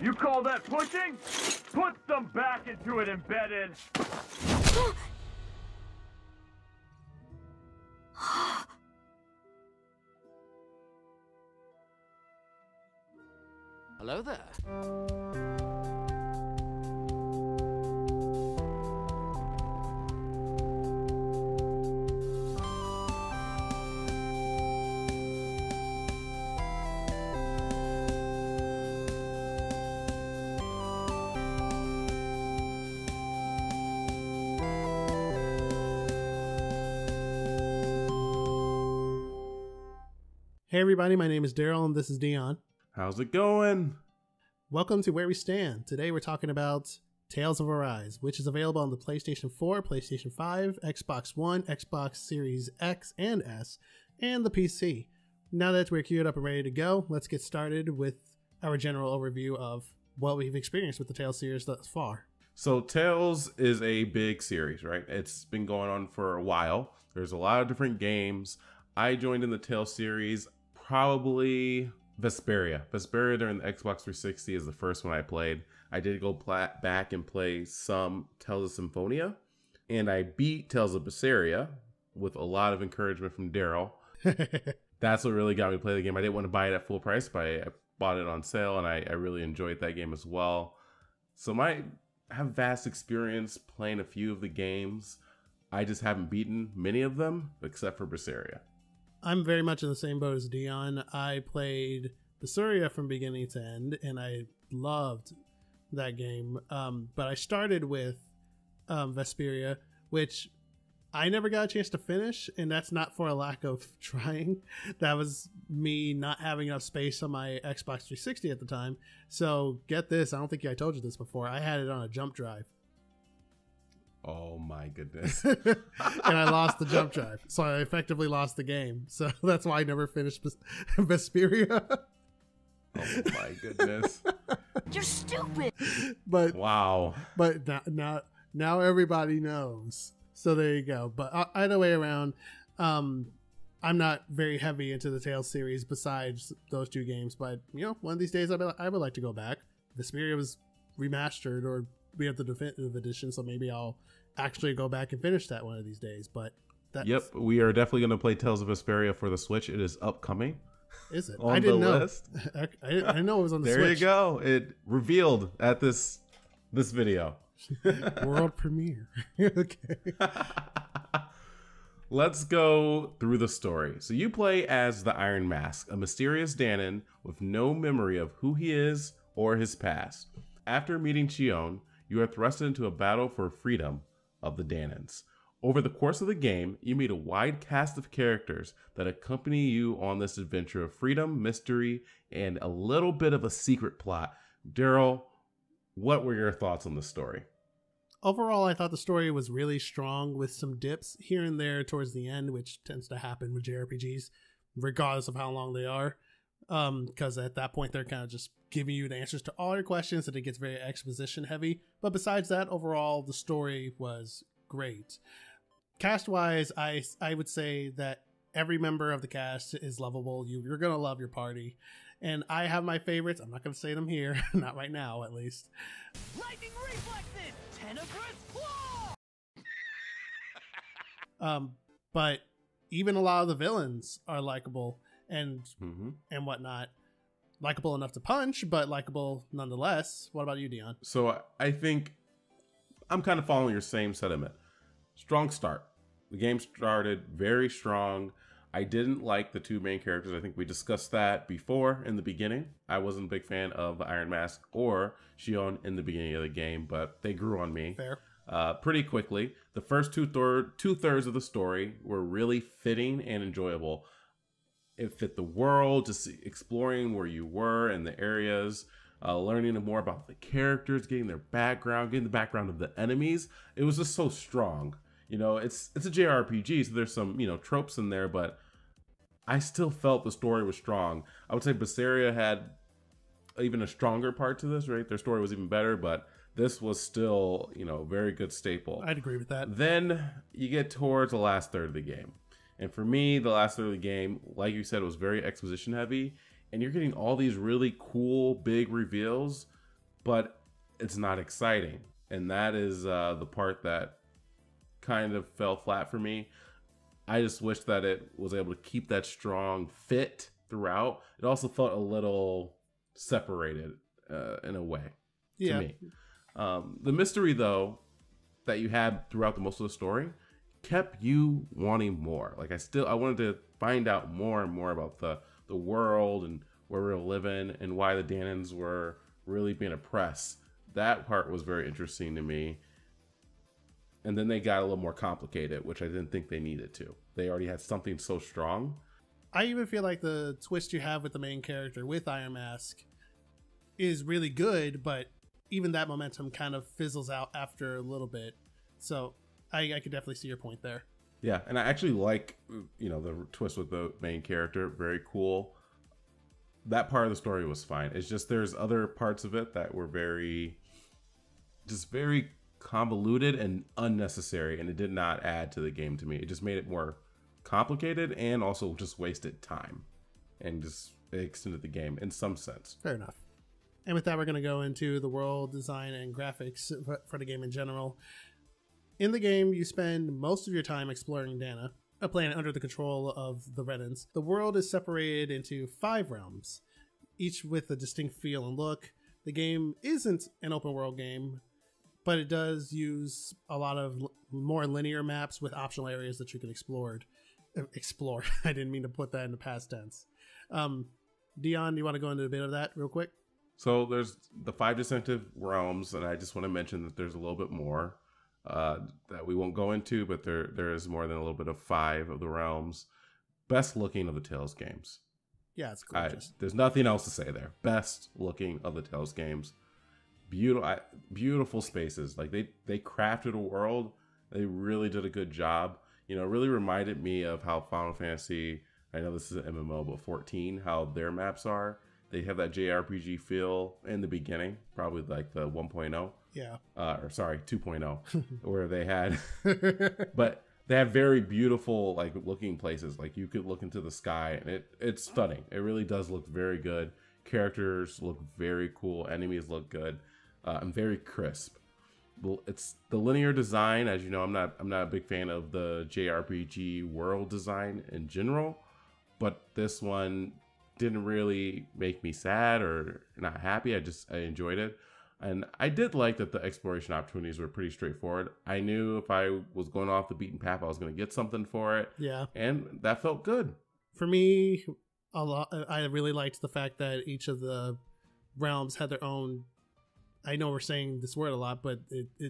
You call that pushing? Put some back into it, embedded. Hello there. Hey everybody, my name is Daryl and this is Dion. How's it going? Welcome to Where We Stand. Today we're talking about Tales of Arise, which is available on the PlayStation 4, PlayStation 5, Xbox One, Xbox Series X and S, and the PC. Now that we're queued up and ready to go, let's get started with our general overview of what we've experienced with the Tales series thus far. So Tales is a big series, right? It's been going on for a while. There's a lot of different games. I joined in the Tales series probably Vesperia. Vesperia during the Xbox 360 is the first one I played. I did go back and play some Tales of Symphonia, and I beat Tales of Berseria with a lot of encouragement from Daryl. That's what really got me to play the game. I didn't want to buy it at full price, but I bought it on sale, and I really enjoyed that game as well. So I have vast experience playing a few of the games. I just haven't beaten many of them, except for Berseria. I'm very much in the same boat as Dion. I played Berseria from beginning to end, and I loved that game. But I started with Vesperia, which I never got a chance to finish, and that's not for a lack of trying. That was me not having enough space on my Xbox 360 at the time. So get this, I don't think I told you this before, I had it on a jump drive. Oh my goodness. And I lost the jump drive, so I effectively lost the game. So that's why I never finished Vesperia. Oh my goodness. You're stupid. But Wow. But now everybody knows. So there you go. But either way around, I'm not very heavy into the Tales series besides those two games. But you know, one of these days I would like to go back. Vesperia was remastered, or we have the definitive edition, so maybe I'll actually go back and finish that one of these days. But yep, we are definitely going to play Tales of Vesperia for the Switch. It is upcoming. Is it? On I didn't the know. list. I didn't know it was on the There Switch. you go. It revealed at this video. World premiere. Okay. Let's go through the story. So you play as the Iron Mask, a mysterious Danon with no memory of who he is or his past. After meeting Chion, you are thrust into a battle for freedom of the Danons. Over the course of the game, you meet a wide cast of characters that accompany you on this adventure of freedom, mystery, and a little bit of a secret plot. Daryl, what were your thoughts on the story? Overall, I thought the story was really strong with some dips here and there towards the end, which tends to happen with JRPGs, regardless of how long they are. Because at that point, they're kind of just giving you the answers to all your questions, and it gets very exposition heavy. But besides that, overall, the story was great. Cast-wise, I would say that every member of the cast is lovable. You're going to love your party. And I have my favorites. I'm not going to say them here. Not right now, at least. Lightning reflexes! Tenebrous claw! But even a lot of the villains are likable and whatnot. Likable enough to punch, but likable nonetheless. What about you, Dion? So I think I'm kind of following your same sentiment. Strong start. The game started very strong. I didn't like the two main characters. I think we discussed that before in the beginning. I wasn't a big fan of the Iron Mask or Shion in the beginning of the game, but they grew on me. Fair. Pretty quickly. The first two-thirds of the story were really fitting and enjoyable. It fit the world, just exploring where you were and the areas, learning more about the characters, getting their background, getting the background of the enemies. It was just so strong. You know, it's a JRPG, so there's some, tropes in there, but I still felt the story was strong. I would say Berseria had even a stronger part to this, right? Their story was even better, but this was still, very good staple. I'd agree with that. Then you get towards the last third of the game. And for me, the last third of the game, like you said, was very exposition heavy. And you're getting all these really cool, big reveals but it's not exciting. And that is the part that kind of fell flat for me. I just wish that it was able to keep that strong fit throughout. It also felt a little separated in a way to me. The mystery, though, that you had throughout the most of the story kept you wanting more. Like I wanted to find out more and more about the world and where we were living and why the Danans were really being oppressed. That part was very interesting to me. And then they got a little more complicated, which I didn't think they needed to. They already had something so strong. I even feel like the twist you have with the main character with Iron Mask is really good, but even that momentum kind of fizzles out after a little bit. So I could definitely see your point there. Yeah, and I actually like, the twist with the main character. Very cool. That part of the story was fine. It's just there's other parts of it that were very convoluted and unnecessary, and it did not add to the game to me. It just made it more complicated and also just wasted time and just extended the game in some sense. Fair enough. And with that, we're going to go into the world design and graphics for the game in general. In the game, you spend most of your time exploring Dana, a planet under the control of the Renans. The world is separated into 5 realms, each with a distinct feel and look. The game isn't an open world game, but it does use a lot of more linear maps with optional areas that you can explore. I didn't mean to put that in the past tense. Dion, do you want to go into a bit of that real quick? So there's the 5 distinctive realms, and I just want to mention that there's a little bit more that we won't go into, but there is more than a little bit of 5 of the realms. Best looking of the Tales games. Yeah, it's gorgeous. There's nothing else to say there. Best looking of the Tales games. Beautiful spaces. Like they crafted a world. They really did a good job. It really reminded me of how Final Fantasy, I know this is an MMO, but 14, how their maps are. They have that JRPG feel in the beginning, probably like the 1.0. Yeah. 2.0, where they had, but they have very beautiful, like, looking places. Like, you could look into the sky, and it's stunning. It really does look very good. Characters look very cool. Enemies look good, and very crisp. It's the linear design. As you know, I'm not a big fan of the JRPG world design in general, but this one didn't really make me sad or not happy. I enjoyed it. And I did like that the exploration opportunities were pretty straightforward. I knew if I was going off the beaten path, I was going to get something for it. Yeah. And that felt good. For me, I really liked the fact that each of the realms had their own, I know we're saying this word a lot, but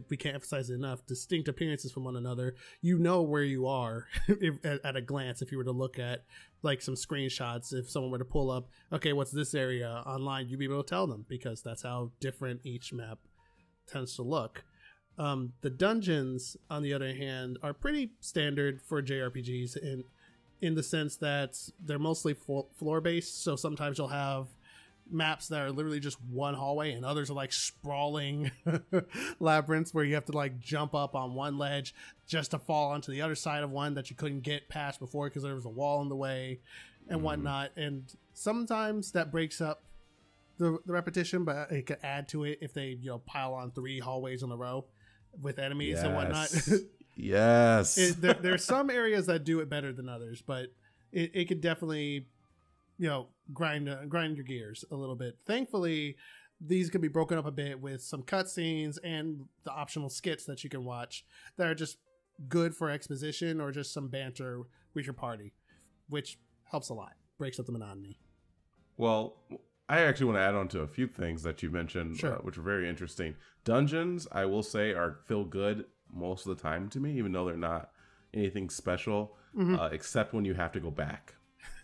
we can't emphasize it enough, distinct appearances from one another. You know where you are at a glance if you were to look at like some screenshots. If someone were to pull up, okay, what's this area online, you'd be able to tell them because that's how different each map tends to look. The dungeons, on the other hand, are pretty standard for JRPGs in the sense that they're mostly floor-based, so sometimes you'll have maps that are literally just one hallway and others are like sprawling labyrinths where you have to like jump up on one ledge just to fall onto the other side of one that you couldn't get past before because there was a wall in the way and whatnot. And sometimes that breaks up the repetition, but it could add to it if they pile on 3 hallways in a row with enemies and whatnot. Yes. There's some areas that do it better than others, but it could definitely grind your gears a little bit. Thankfully, these can be broken up a bit with some cutscenes and the optional skits that you can watch that are just good for exposition or just some banter with your party, which helps a lot. Breaks up the monotony. Well, I actually want to add on to a few things that you mentioned, sure. Which are very interesting. Dungeons, I will say, feel good most of the time to me, even though they're not anything special, except when you have to go back.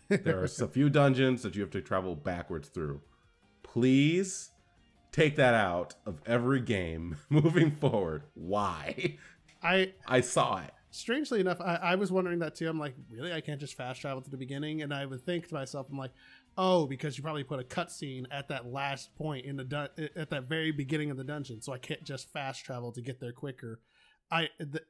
There are a few dungeons that you have to travel backwards through. Please take that out of every game moving forward. Why? I saw it. Strangely enough, I was wondering that too. I'm like, really? I can't just fast travel to the beginning? And I would think to myself, I'm like, oh, because you probably put a cutscene at that last point in at that very beginning of the dungeon, so I can't just fast travel to get there quicker. That's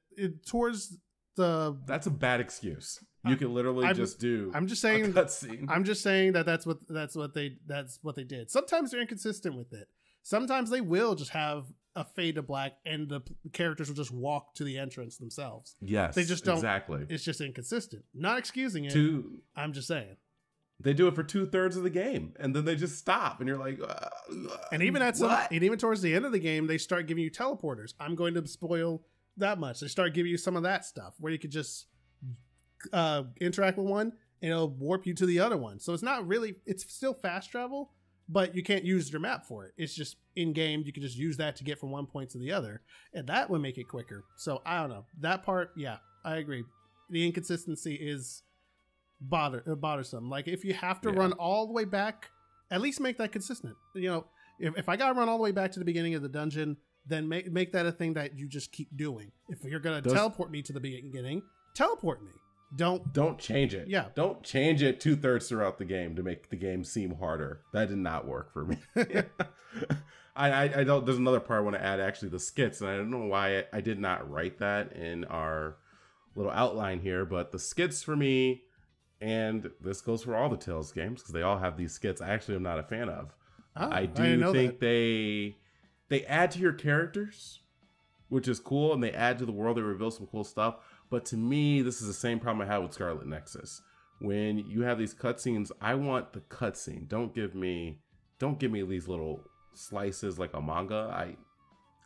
a bad excuse. You can literally just do. I'm just saying a cutscene. I'm just saying that's what they did. Sometimes they're inconsistent with it. Sometimes they will just have a fade to black and the characters will just walk to the entrance themselves. Yes, they just don't. Exactly. It's just inconsistent. Not excusing it. I'm just saying. They do it for 2/3 of the game, and then they just stop, and you're like, and even even towards the end of the game, they start giving you teleporters. I'm going to spoil that much. They start giving you some of that stuff where you could just interact with one and it'll warp you to the other one. So it's not really, it's still fast travel, but you can't use your map for it. It's just in game. You can just use that to get from one point to the other, and that would make it quicker. So I don't know that part. Yeah, I agree. The inconsistency is bothersome. Like if you have to run all the way back, at least make that consistent. You know, if I gotta run all the way back to the beginning of the dungeon, then make that a thing that you just keep doing. If you're gonna teleport me to the beginning, teleport me. Don't change it. Yeah. Don't change it 2/3 throughout the game to make the game seem harder. That did not work for me. I don't. There's another part I want to add. Actually, the skits, and I don't know why I did not write that in our little outline here, but the skits for me, and this goes for all the Tales games because they all have these skits. I actually am not a fan of. I do think they add to your characters, which is cool, and they add to the world. They reveal some cool stuff. But to me, this is the same problem I had with Scarlet Nexus. When you have these cutscenes, I want the cutscene. Don't give me these little slices like a manga.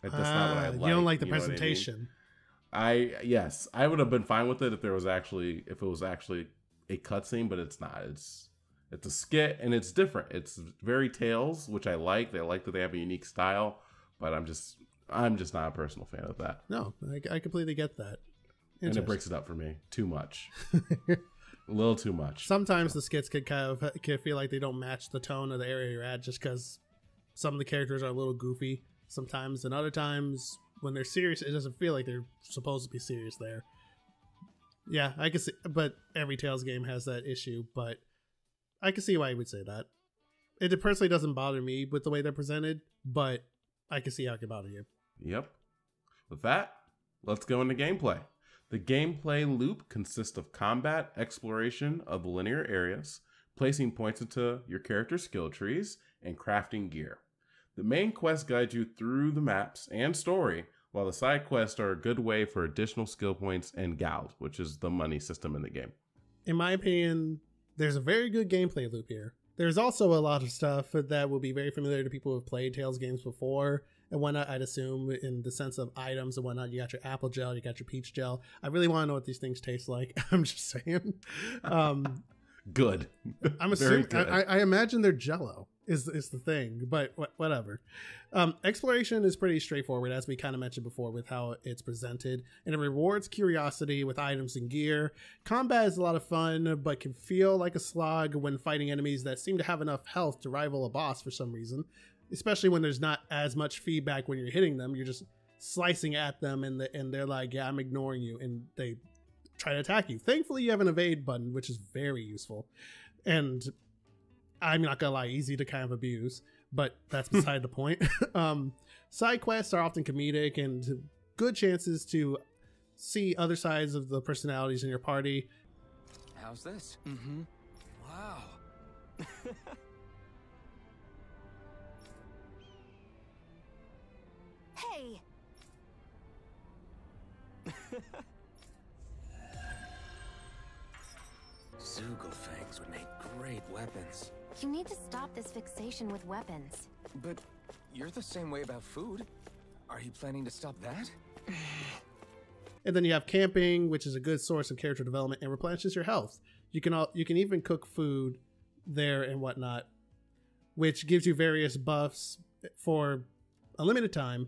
That's not what I like. You don't like the presentation. Yes, I would have been fine with it if it was actually a cutscene, but it's not. It's a skit and it's different. It's very Tales, which I like. They like that they have a unique style, but I'm just not a personal fan of that. No, I completely get that. And it breaks it up for me too much. A little too much. Sometimes the skits can feel like they don't match the tone of the area you're at just because some of the characters are a little goofy sometimes, and other times when they're serious, it doesn't feel like they're supposed to be serious there. Yeah, I can see, but every Tales game has that issue, but I can see why you would say that. It personally doesn't bother me with the way they're presented, but I can see how it could bother you. Yep. With that, let's go into gameplay. The gameplay loop consists of combat, exploration of the linear areas, placing points into your character's skill trees, and crafting gear. The main quest guides you through the maps and story, while the side quests are a good way for additional skill points and gald, which is the money system in the game. In my opinion, there's a very good gameplay loop here. There's also a lot of stuff that will be very familiar to people who have played Tales games before and whatnot, I'd assume, in the sense of items and whatnot. You got your apple gel, you got your peach gel. I really want to know what these things taste like. I'm just saying. Good. I'm assuming. I imagine they're Jello is the thing, but whatever. Exploration is pretty straightforward, as we kind of mentioned before, with how it's presented, and it rewards curiosity with items and gear. Combat is a lot of fun, but can feel like a slog when fighting enemies that seem to have enough health to rival a boss for some reason, especially when there's not as much feedback when you're hitting them. You're just slicing at them, and they're like, yeah, I'm ignoring you, and they try to attack you. Thankfully, you have an evade button, which is very useful, and I'm not gonna lie, easy to kind of abuse, but that's beside the point. Side quests are often comedic and good chances to see other sides of the personalities in your party. How's this? Mm-hmm. Wow. Hey! Zoogle fangs would make great weapons. You need to stop this fixation with weapons. But you're the same way about food. Are you planning to stop that? And then you have camping, which is a good source of character development and replenishes your health. You can even cook food there and whatnot, which gives you various buffs for a limited time.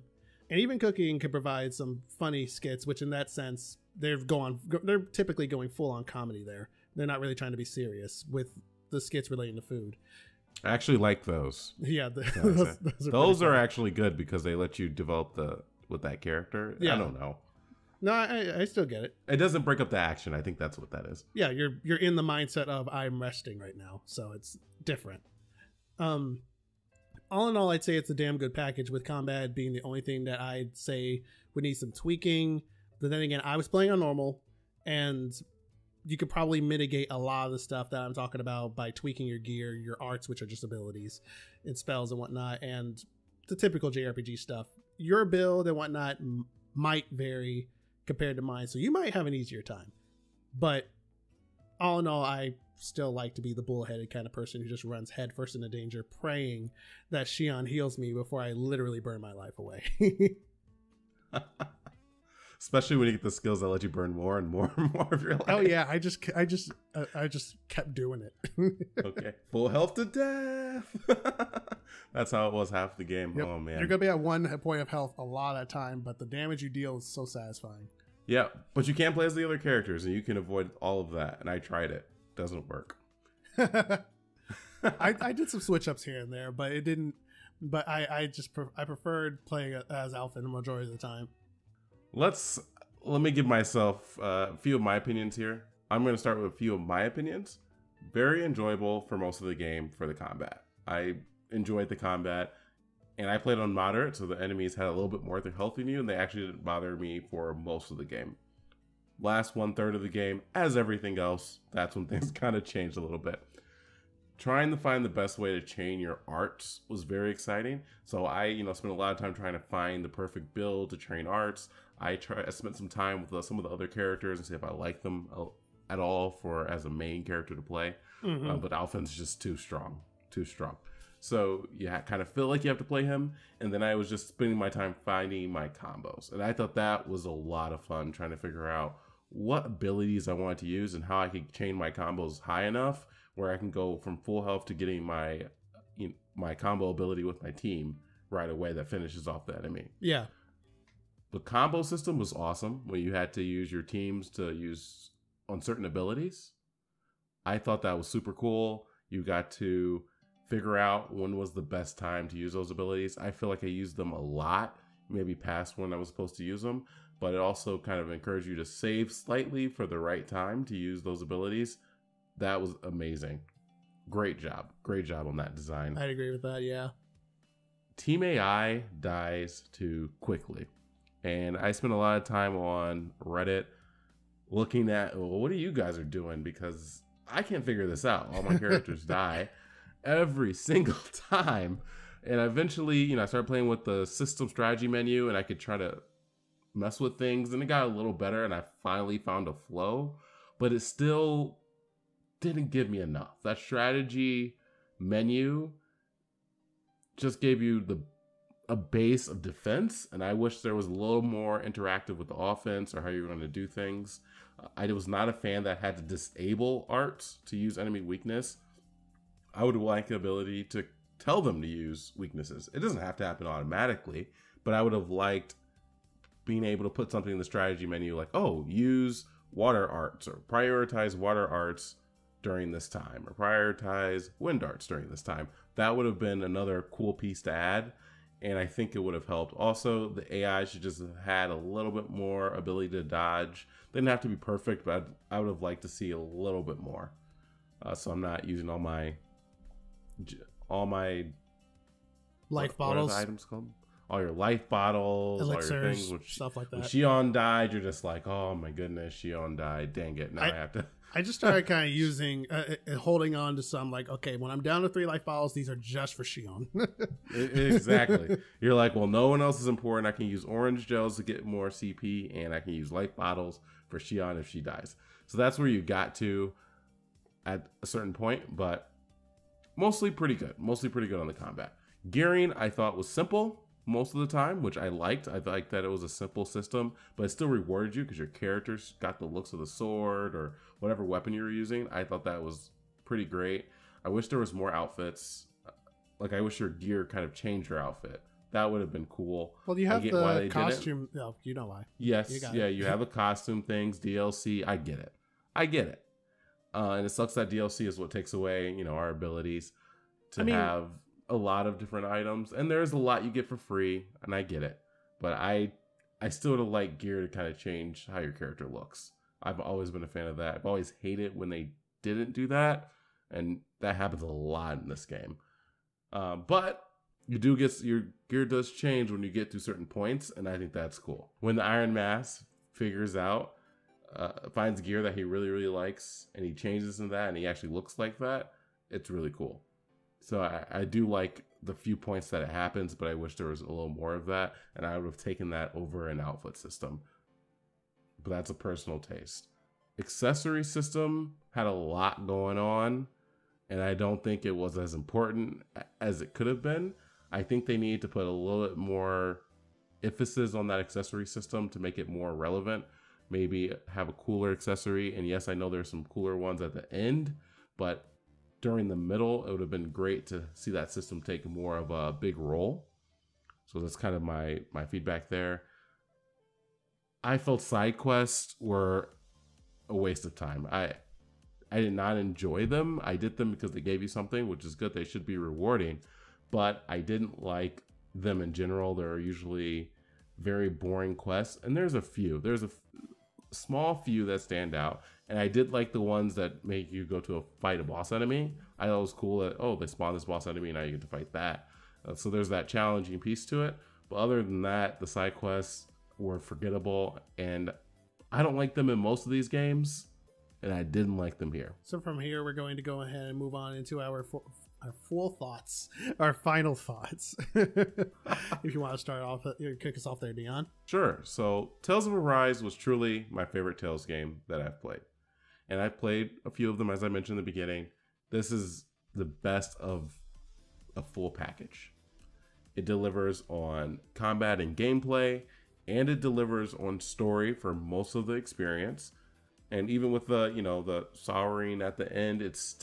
And even cooking can provide some funny skits, which in that sense, they're typically going full on comedy there. They're not really trying to be serious with the skits relating to food. I actually like those. Yeah, those are actually good because they let you develop with that character. Yeah. I don't know. No, I still get it. It doesn't break up the action. I think that's what that is. Yeah, you're in the mindset of I'm resting right now, so it's different. All in all, I'd say it's a damn good package, with combat being the only thing that I'd say would need some tweaking. But then again, I was playing on normal, and you could probably mitigate a lot of the stuff that I'm talking about by tweaking your gear, your arts, which are just abilities, and spells and whatnot. And the typical JRPG stuff. Your build and whatnot might vary compared to mine, so you might have an easier time. But all in all, I still like to be the bullheaded kind of person who just runs headfirst into danger, praying that Shion heals me before I literally burn my life away. Especially when you get the skills that let you burn more and more and more of your life. Oh yeah, I just kept doing it. Okay, full health to death. That's how it was half the game. Yep. Oh man, You're gonna be at 1 point of health a lot of time, but the damage you deal is so satisfying. Yeah, but you can't play as the other characters, and you can avoid all of that. And I tried it; doesn't work. I did some switch ups here and there, but it didn't. But I preferred playing as Alpha the majority of the time. Let me give myself a few of my opinions here. I'm going to start with a few of my opinions. Very enjoyable for most of the game for the combat. I enjoyed the combat, and I played on moderate, so the enemies had a little bit more of their health than you, and they actually didn't bother me for most of the game. Last 1/3 of the game, as everything else, that's when things kind of changed a little bit. Trying to find the best way to chain your arts was very exciting. So I, spent a lot of time trying to find the perfect build to train arts. I spent some time with some of the other characters and see if I like them at all as a main character to play. Mm-hmm. But Alphen's just too strong. So you kind of feel like you have to play him. And then I was just spending my time finding my combos. And I thought that was a lot of fun, trying to figure out what abilities I wanted to use and how I could chain my combos high enough where I can go from full health to getting my combo ability with my team right away that finishes off the enemy. Yeah. The combo system was awesome when you had to use your teams to use on certain abilities. I thought that was super cool. You got to figure out when was the best time to use those abilities. I feel like I used them a lot, maybe past when I was supposed to use them, but it also kind of encouraged you to save slightly for the right time to use those abilities. That was amazing. Great job on that design. I'd agree with that, yeah. Team AI dies too quickly. And I spent a lot of time on Reddit looking at, well, what you guys are doing, because I can't figure this out. All my characters die every single time. And eventually, I started playing with the system strategy menu, and I could try to mess with things, and it got a little better, and I finally found a flow, but it still didn't give me enough. That strategy menu just gave you a base of defense, and I wish there was a little more interactive with the offense or how you're going to do things. I was not a fan that had to disable arts to use enemy weakness. I would like the ability to tell them to use weaknesses. It doesn't have to happen automatically, but I would have liked being able to put something in the strategy menu like, oh, use water arts or prioritize water arts during this time or prioritize wind arts during this time. That would have been another cool piece to add, and I think it would have helped. Also, the AI should just have had a little bit more ability to dodge. They didn't have to be perfect, but I would have liked to see a little bit more. So I'm not using all my life bottles. What are the items called? All your life bottles, elixirs, all your things. stuff like that. When Shion died, you're just like, oh my goodness, Shion died. Dang it. Now I have to. I just started kind of using, holding on to some, like, okay, when I'm down to 3 life bottles, these are just for Shion. Exactly. You're like, well, no one else is important. I can use orange gels to get more CP, and I can use life bottles for Shion if she dies. So that's where you got to at a certain point, but mostly pretty good. Mostly pretty good on the combat. Gearing, I thought, was simple most of the time, which I liked. I liked that it was a simple system, but it still rewarded you because your characters got the looks of the sword or whatever weapon you were using. I thought that was pretty great. I wish there was more outfits. Like, I wish your gear kind of changed your outfit. That would have been cool. Well, you have the costume. No, you know why. Yes, you have the costume things, DLC. I get it. And it sucks that DLC is what takes away, our abilities to have a lot of different items, and there's a lot you get for free, and I get it, but I still would like gear to kind of change how your character looks. I've always been a fan of that. I've always hated when they didn't do that, and that happens a lot in this game. But you do get, your gear does change when you get to certain points, and I think that's cool. When the Iron Mask figures out, finds gear that he really, really likes, and he changes into that, and he actually looks like that, it's really cool. So I do like the few points that it happens, but I wish there was a little more of that, and I would have taken that over an outfit system. But that's a personal taste. Accessory system had a lot going on, and I don't think it was as important as it could have been. I think they need to put a little bit more emphasis on that accessory system to make it more relevant. Maybe have a cooler accessory, and yes, I know there's some cooler ones at the end, but during the middle, it would have been great to see that system take more of a big role. So that's kind of my feedback there. I felt side quests were a waste of time. I did not enjoy them. I did them because they gave you something, which is good. They should be rewarding, but I didn't like them in general. They're usually very boring quests, and there's a few. There's a small few that stand out, and I did like the ones that make you go to fight a boss enemy. I thought it was cool that, oh, they spawn this boss enemy, now you get to fight that. So there's that challenging piece to it. But other than that, the side quests were forgettable, and I don't like them in most of these games, and I didn't like them here. So from here, we're going to go ahead and move on into our full thoughts, our final thoughts. If you want to start off, kick us off there, Dion. Sure. So Tales of Arise was truly my favorite Tales game that I've played. And I've played a few of them, as I mentioned in the beginning. This is the best of a full package. It delivers on combat and gameplay, and it delivers on story for most of the experience. And even with the, the souring at the end, it's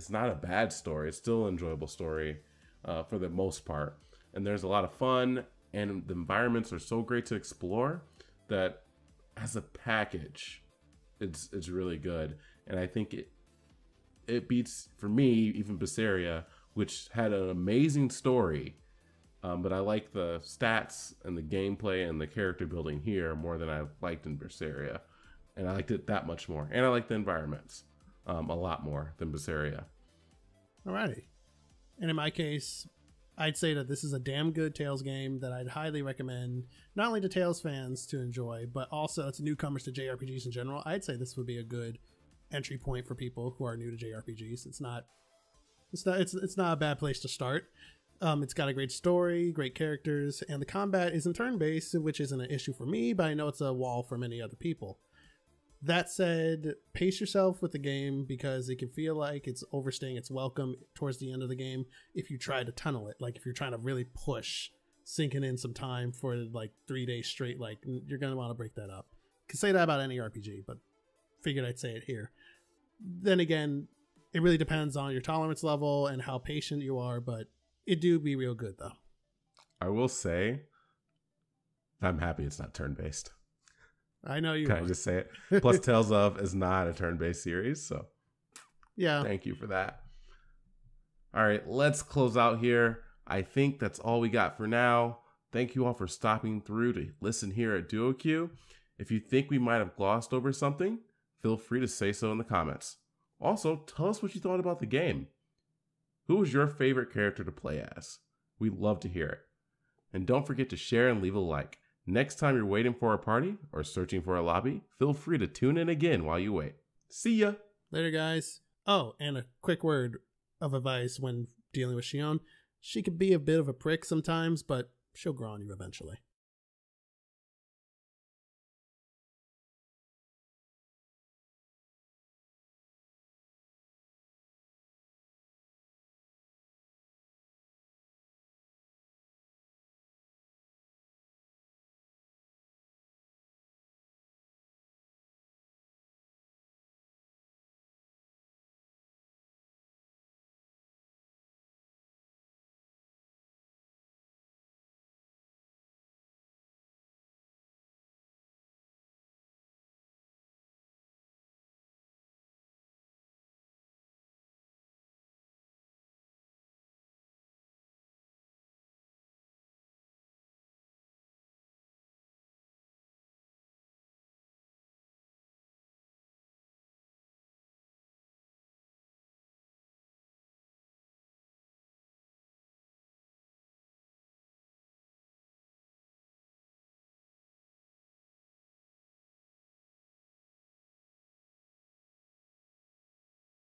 not a bad story. It's still an enjoyable story for the most part. And there's a lot of fun, and the environments are so great to explore that as a package, it's really good. And I think it beats, for me, even Berseria, which had an amazing story. But I like the stats and the gameplay and the character building here more than I liked in Berseria. And I liked it that much more. And I like the environments a lot more than Berseria. Alrighty. And in my case, I'd say that this is a damn good Tales game that I'd highly recommend, not only to Tales fans to enjoy, but also to newcomers to JRPGs in general. I'd say this would be a good entry point for people who are new to JRPGs. It's not a bad place to start. It's got a great story, great characters, and the combat isn't turn-based, which isn't an issue for me, but I know it's a wall for many other people. That said, pace yourself with the game because it can feel like it's overstaying its welcome towards the end of the game if you try to tunnel it. Like if you're trying to really push, sinking in some time for like 3 days straight, like you're going to want to break that up. Can say that about any RPG, but figured I'd say it here. Then again, it really depends on your tolerance level and how patient you are, but it do be real good though. I will say, I'm happy it's not turn-based. I know you. Can I just say it? Plus, Tales of is not a turn-based series, so yeah. Thank you for that. All right, let's close out here. I think that's all we got for now. Thank you all for stopping through to listen here at DuoQ. If you think we might have glossed over something, feel free to say so in the comments. Also, tell us what you thought about the game. Who was your favorite character to play as? We'd love to hear it. And don't forget to share and leave a like. Next time you're waiting for a party or searching for a lobby, feel free to tune in again while you wait. See ya! Later, guys. Oh, and a quick word of advice when dealing with Shion. She could be a bit of a prick sometimes, but she'll grow on you eventually.